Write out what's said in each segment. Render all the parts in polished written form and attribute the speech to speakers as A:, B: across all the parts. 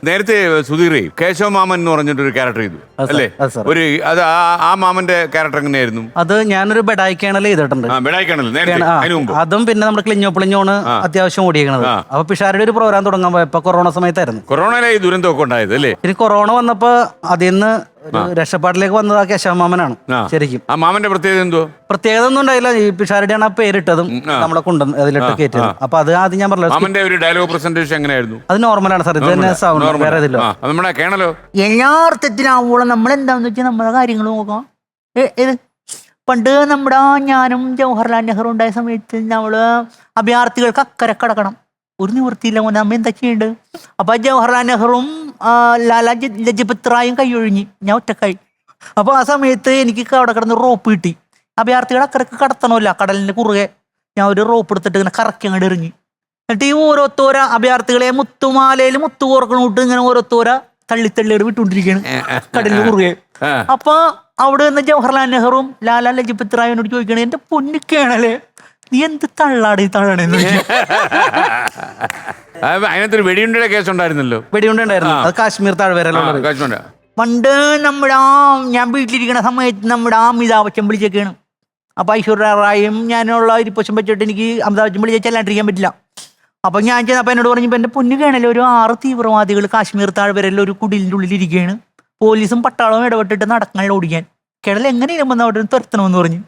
A: നേരത്തെ സുധീറേ കേശവ മാമൻ എന്ന് പറഞ്ഞിട്ടൊരു ക്യാരക്ടർ ചെയ്തു അല്ലേ? ഒരു അത് ആ മാമന്റെ ക്യാരക്ടർ എങ്ങനെയായിരുന്നു?
B: അത് ഞാനൊരു ബെഡായി കേണൽ ചെയ്തിട്ടുണ്ട്. അതും പിന്നെ നമ്മുടെ ക്ലിഞ്ഞോണ് അത്യാവശ്യം ഓടിയേക്കണത്. അപ്പൊ പിഷാരുടെ ഒരു പ്രോഗ്രാം തുടങ്ങാൻ പോയപ്പോ കൊറോണ സമയത്തായിരുന്നു.
A: കൊറോണയിലായി ദുരന്തമൊക്കെ ഉണ്ടായത് അല്ലേ?
B: പിന്നെ കൊറോണ വന്നപ്പോ അതിന്ന് രക്ഷപ്പാട്ടിലേക്ക് വന്നത് ആ കേശവ മാമനാണ്. ശരിക്കും
A: ആ മാമന്റെ പ്രത്യേകത എന്തോ?
B: പ്രത്യേകത ഒന്നും ഉണ്ടായില്ല. ഈ പിഷാരുടെയാണ് ആ പേരിട്ടതും നമ്മളെ കൊണ്ടുവന്ന് അതിലിട്ട് കയറ്റിയത്. അപ്പൊ അത് ആദ്യം ഞാൻ പറഞ്ഞു
A: മാമന്റെ ഒരു ഡയലോഗ് പ്രസന്റേഷൻ എങ്ങനെയായിരുന്നു?
B: അത് നോർമലാണ് സാർ. ഇത് തന്നെ സൗണ്ട് വേറെ ഇതില്ല.
A: നമ്മുടെ കേണലോ
C: എല്ലാ അർത്ഥത്തിലാവുമ്പോൾ നമ്മളെന്താന്ന് വെച്ചാൽ നമ്മുടെ കാര്യങ്ങൾ നോക്കാം. പണ്ട് നമ്മുടെ ഞാനും ജവഹർലാൽ നെഹ്റു ഉണ്ടായ സമയത്ത് നമ്മള് അഭയാർത്ഥികൾക്ക് അക്കരെ കടക്കണം, ഒരു നിവൃത്തിയില്ല. നമ്മ എന്താ ചെയ്യേണ്ടത്? അപ്പൊ ജവഹർലാൽ നെഹ്റുവും ലാലാ ലജപത് റായും കൈയൊഴിഞ്ഞ് ഞാൻ ഒറ്റക്കായി. അപ്പൊ ആ സമയത്ത് എനിക്ക് അവിടെ കിടന്ന് റോപ്പ് കിട്ടി. അഭയാർത്ഥികളെ അക്കരക്ക് കടത്തണമല്ല, കടലിന്റെ കുറുകെ ഞാൻ ഒരു റോപ്പ് എടുത്തിട്ട് ഇങ്ങനെ കറക്കി അങ്ങോട്ട് എറിഞ്ഞു. എന്നിട്ട് ഈ ഓരോത്തോര അഭയാർത്ഥികളെ മുത്തുമാലയിൽ മുത്തു കോർക്കണോട്ട് ഇങ്ങനെ ഓരോത്തോര തള്ളിത്തള്ളിയോട് വിട്ടുകൊണ്ടിരിക്കുകയാണ് കടലിന് കുറുകെ. അപ്പൊ അവിടെ നിന്ന് ജവഹർലാൽ നെഹ്റുവും ലാലാ ലജപത് റായിനോട് ചോദിക്കണേ, എന്റെ പൊന്നിക്കേണല്ലേ നീ എന്ത് തള്ളാടി തള്ളണെന്ന്.
A: അതിനകത്തൊരു വെടിയുണ്ടയുടെ കേസ് ഉണ്ടായിരുന്നല്ലോ.
B: വെടിയുണ്ടായിരുന്നു, അത് കാശ്മീർ താഴ്വരയിലുള്ള.
C: പണ്ട് നമ്മുടെ ഞാൻ വീട്ടിലിരിക്കുന്ന സമയത്ത് നമ്മുടെ അമിതാഭ് ബച്ചൻ വിളിച്ചൊക്കെയാണ്. അപ്പൊ ഐശ്വര്യ റായും ഞാനുള്ള ഇരിപ്പശം വെച്ചിട്ട് എനിക്ക് അമിതാഭ് ബച്ചൻ വിളിച്ചാൽ ചെല്ലാണ്ടിരിക്കാൻ പറ്റില്ല. അപ്പൊ ഞാൻ ചെന്നപ്പോ എന്നോട് പറഞ്ഞപ്പോ എന്റെ പൊന്നു കേണല്ലേ ഒരു 6 തീവ്രവാദികൾ കാശ്മീർ താഴ്വരയിൽ ഒരു കുടിലിന്റെ ഉള്ളിൽ ഇരിക്കുകയാണ്. പോലീസും പട്ടാളവും ഇടപെട്ടിട്ട് നടക്കാനുള്ള ഓടിക്കാൻ. കേരളം എങ്ങനെയും വന്ന് അവിടെ തുരത്തണമെന്ന് പറഞ്ഞു.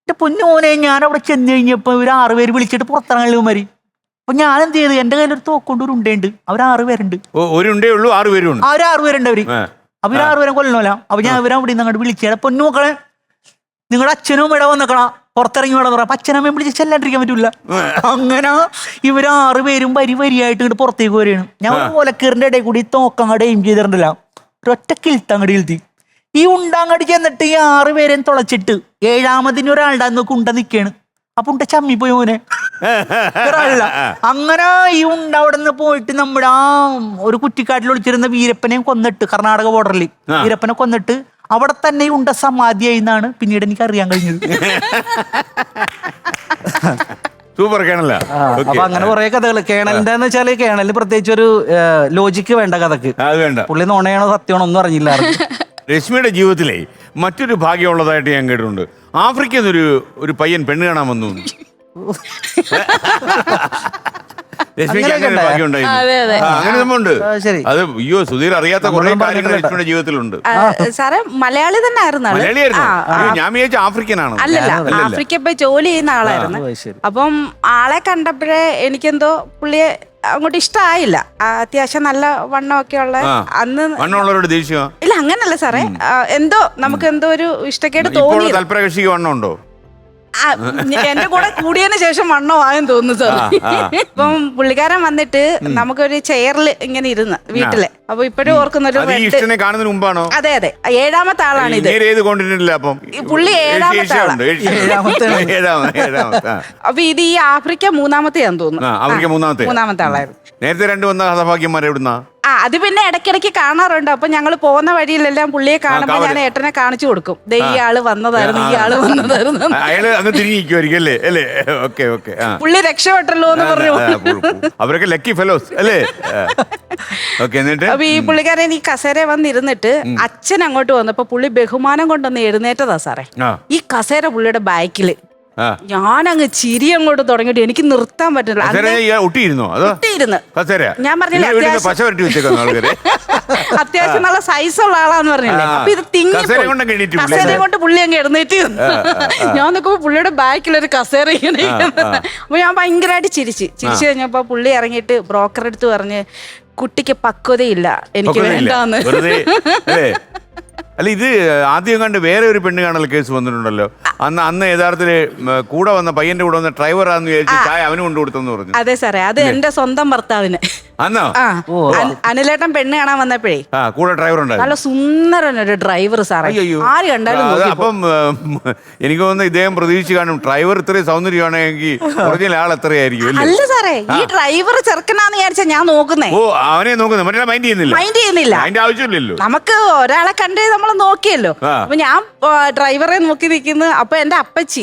C: എന്റെ പൊന്നു മോനെ ഞാൻ അവിടെ ചെന്ന് കഴിഞ്ഞപ്പോ ഒരു 6 പേര് വിളിച്ചിട്ട് പുറത്തിറങ്ങലും മതി. അപ്പൊ ഞാൻ എന്ത് ചെയ്തു, എന്റെ കയ്യിൽ ഒരു തോക്കൊണ്ട് ഒരു ഉണ്ടയുണ്ട്. അവർ 6 പേരുണ്ട്.
A: ഒരു 6 പേരുണ്ട്.
C: അവർ 6 പേരുണ്ട്. അവര് 6 പേരെ കൊല്ലണമല്ല. അപ്പൊ ഞാൻ ഇവരെ അവിടെ നിന്ന് അങ്ങോട്ട് വിളിച്ചേ, പൊന്നു മക്കളെ നിങ്ങളുടെ അച്ഛനും ഇവിടെ വന്നേക്കണ പുറത്തിറങ്ങി വേണം പറയാം. അച്ഛനമ്മയും വിളിച്ച് ചെല്ലാണ്ടിരിക്കാൻ പറ്റൂല. അങ്ങനെ ഇവര് 6 പേരും വരിയായിട്ട് ഇങ്ങോട്ട് പുറത്തേക്ക് വരികയാണ്. ഞാൻ ഒലക്കീറിന്റെ ഇടയിൽ കൂടി തോക്കങ്ങോട്ട് എയിം ചെയ്തിട്ടുണ്ടല്ല, ഒരൊറ്റ കിൽത്തങ്ങോട്ട് കിൽത്തി. ഈ ഉണ്ടാങ്ങോട്ട് ചെന്നിട്ട് ഈ 6 പേരെയും തുളച്ചിട്ട് 7ാമതിന് ഒരാളുടെ നോക്കി ഉണ്ട നിൽക്കുകയാണ്. അപ്പൊ ഉണ്ട ചമ്മി പോയി മോനെ ഒരാളില്ല. അങ്ങനെ ഈ ഉണ്ട അവിടെ നിന്ന് പോയിട്ട് നമ്മുടെ ആ ഒരു കുറ്റിക്കാട്ടിൽ ഒളിച്ചിരുന്ന വീരപ്പനെയും കൊന്നിട്ട്, കർണാടക ബോർഡറിൽ വീരപ്പനെ കൊന്നിട്ട് അവിടെ തന്നെ ഉണ്ട സമാധിയായി എന്നാണ് പിന്നീട് എനിക്ക് അറിയാൻ കഴിഞ്ഞത്.
A: സൂപ്പർ കേണല.
B: അപ്പൊ അങ്ങനെ കുറെ കഥകൾ കേണലിന്റെ വെച്ചാല് കേണലിന് പ്രത്യേകിച്ച് ഒരു ലോജിക്ക് വേണ്ട കഥക്ക്. പുള്ളി നോണയാണോ സത്യമാണോ ഒന്നും അറിഞ്ഞില്ല.
A: രശ്മിയുടെ ജീവിതത്തിലെ മറ്റൊരു ഭാഗ്യമുള്ളതായിട്ട് ഞാൻ കേട്ടിട്ടുണ്ട്. ആഫ്രിക്കയിൽ നിന്നൊരു ഒരു പയ്യൻ പെണ്ണ് കാണാൻ വന്നു. രശ്മിക്ക് അങ്ങനെ ഭാഗ്യം ഉണ്ടായിരുന്നു. അങ്ങനെ സംഭവമുണ്ട്. അത് അയ്യോ സുധീർ അറിയാത്ത കുറെ കാര്യങ്ങൾ രശ്മിയുടെ ജീവിതത്തിലുണ്ട്.
D: സാറേ മലയാളി തന്നെ ആയിരുന്നു.
A: മലയാളിയായിരുന്നു. ഞാൻ വിചാരിച്ച ആഫ്രിക്കനാണ്.
D: അല്ലല്ല, ആഫ്രിക്ക പോയി ജോലി ചെയ്യുന്ന ആളായിരുന്നു. അപ്പം ആളെ കണ്ടപ്പോഴേ എനിക്കെന്തോ പുള്ളിയെ അങ്ങോട്ട് ഇഷ്ടമായില്ല. അത്യാവശ്യം നല്ല വണ്ണമൊക്കെ ഉള്ള അന്ന്
A: വണ്ണമുള്ളവരോട് ദേഷ്യം
D: ഇല്ല, അങ്ങനല്ല സാറേ. എന്തോ നമുക്ക് എന്തോ ഒരു ഇഷ്ടക്കേട് തോന്നി.
A: തൽപരകക്ഷിക്ക് വണ്ണം ഉണ്ടോ?
D: എന്റെ കൂടെ കൂടിയതിന് ശേഷം വണ്ണമായെന്ന് തോന്നുന്നു സാർ. ഇപ്പം പുള്ളിക്കാരൻ വന്നിട്ട് നമുക്കൊരു ചെയറിൽ ഇങ്ങനെ ഇരുന്ന് വീട്ടില്. അപ്പൊ ഇപ്പോഴും ഓർക്കുന്നൊരു
A: കാണുന്നതിന് മുമ്പാണോ?
D: അതെ അതെ, 7ാമത്തെ ആളാണ് ഇത്. പുള്ളി 7ാമത്തെ ആളാണ്. അപ്പൊ ഇത് ഈ ആഫ്രിക്ക 3ാമത്തെയാന്ന് തോന്നുന്നു. 3ാമത്തെ ആളായിരുന്നു.
A: നേരത്തെ 2 വന്ന ഹതഭാഗ്യന്മാർ എവിടുന്നാ?
D: അത് പിന്നെ ഇടയ്ക്കിടയ്ക്ക് കാണാറുണ്ട്. അപ്പൊ ഞങ്ങൾ പോകുന്ന വഴിയിലെല്ലാം പുള്ളിയെ കാണുമ്പോ ഞാൻ ഏട്ടനെ കാണിച്ചു കൊടുക്കും. ഈ ആള് വന്നതായിരുന്നു, ഈ ആള് വന്നതായിരുന്നു. പുള്ളി രക്ഷപ്പെട്ടല്ലോ എന്ന് പറഞ്ഞു.
A: അവരൊക്കെ ലക്കി ഫെലോസ് അല്ലേ?
D: അപ്പൊ ഈ പുള്ളിക്കാരൻ ഈ കസേര വന്നിരുന്നിട്ട് അച്ഛൻ അങ്ങോട്ട് വന്നപ്പോ പുള്ളി ബഹുമാനം കൊണ്ടൊന്ന് എഴുന്നേറ്റതാ സാറേ. ഈ കസേര പുള്ളിയുടെ ബാക്കില്. ഞാനങ്ങ് ചിരി അങ്ങോട്ട് തുടങ്ങിയിട്ട് എനിക്ക് നിർത്താൻ പറ്റില്ല. ഞാൻ പറഞ്ഞില്ലേ അത്യാവശ്യം നല്ല സൈസുള്ള ആളാന്ന് പറഞ്ഞില്ലേ. അപ്പൊ ഇത് തിങ്ങി കസേര കൊണ്ട് പുള്ളി അങ്ങ് എഴുന്നേറ്റ്. ഞാൻ നോക്കുമ്പോ പുള്ളിയുടെ ബാക്കിലൊരു കസേര ഇങ്ങനെ. അപ്പൊ ഞാൻ ഭയങ്കരമായിട്ട് ചിരിച്ചു കഴിഞ്ഞപ്പോ പുള്ളി ഇറങ്ങിയിട്ട് ബ്രോക്കർ അടുത്ത് പറഞ്ഞ് കുട്ടിക്ക് പക്വതയില്ല, എനിക്ക് വേണ്ടാന്ന്.
A: അല്ല ഇത് ആദ്യം കണ്ട് വേറെ ഒരു പെണ്ണ് കാണൽ കേസ് വന്നിട്ടുണ്ടല്ലോ. അന്ന് യഥാർത്ഥത്തില് കൂടെ വന്ന പയ്യന്റെ കൂടെ വന്ന ഡ്രൈവറാന്ന് വിചാരിച്ച് ചായ അവന് കൊണ്ടു കൊടുത്തെന്ന് പറഞ്ഞു.
D: അതെ സാറേ, അത് എന്റെ സ്വന്തം ഭർത്താവിന്. അനിലേട്ടൻ പെണ്ണ് കാണാൻ വന്നപ്പോഴേ
A: കൂടെ ഡ്രൈവർ ഉണ്ടായിരുന്നു.
D: നല്ല സുന്ദരനൊരു ഡ്രൈവർ സാറേ. ആര് കണ്ടാലും
A: അപ്പം എനിക്ക് തോന്നുന്നു ഇദ്ദേഹം പ്രതീക്ഷിച്ച് കാണും ഡ്രൈവർ ഇത്രയും സൗന്ദര്യമാണെങ്കിൽ ഒറിജിനൽ ആൾ എത്രയായിരിക്കും.
D: അല്ല സാറേ, ഈ ഡ്രൈവർ ചെറുക്കനാന്ന് വിചാരിച്ചാ ഞാൻ നോക്കുന്നേ.
A: ഓ അവനെ നോക്കുന്നത്, മറ്റേ മൈൻഡ് ചെയ്യുന്നില്ല. അതിന്റെ ആവശ്യമില്ലല്ലോ.
D: നമുക്ക് ഒരാളെ കണ്ടേ നമ്മൾ നോക്കിയല്ലോ. അപ്പൊ ഞാൻ ഡ്രൈവറെ നോക്കി നിൽക്കുന്നു. അപ്പൊ എന്റെ അപ്പച്ചി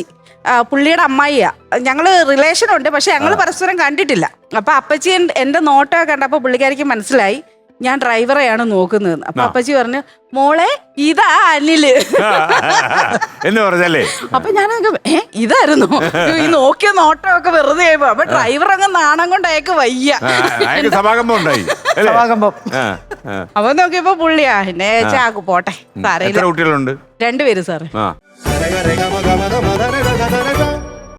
D: പുള്ളിയുടെ അമ്മായിയാ. ഞങ്ങള് റിലേഷൻ ഉണ്ട്, പക്ഷെ ഞങ്ങള് പരസ്പരം കണ്ടിട്ടില്ല. അപ്പൊ അപ്പച്ചി എന്റെ നോട്ടമൊക്കെ കണ്ടപ്പോ പുള്ളിക്കാരിക്ക് മനസ്സിലായി ഞാൻ ഡ്രൈവറെയാണ് നോക്കുന്നത്. അപ്പൊ അപ്പച്ചി പറഞ്ഞു മോളെ ഇതാ അനില്
A: എന്ന് പറഞ്ഞല്ലേ.
D: അപ്പൊ ഞാനൊക്കെ ഇതായിരുന്നു ഈ നോക്കിയ നോട്ടമൊക്കെ വെറുതെ ആയപ്പോ. അപ്പൊ ഡ്രൈവർ അങ്ങ് നാണം കൊണ്ട് അയക്ക് വയ്യ.
A: സഭാകമ്പം ഉണ്ടായി.
D: അപ്പൊ നോക്കിയപ്പോ പുള്ളിയാ എന്നെ ചാക്കു പോട്ടെ സാരയില്ല.
A: എത്ര കുട്ടികളുണ്ട്?
D: 2 പേര് സാറേ.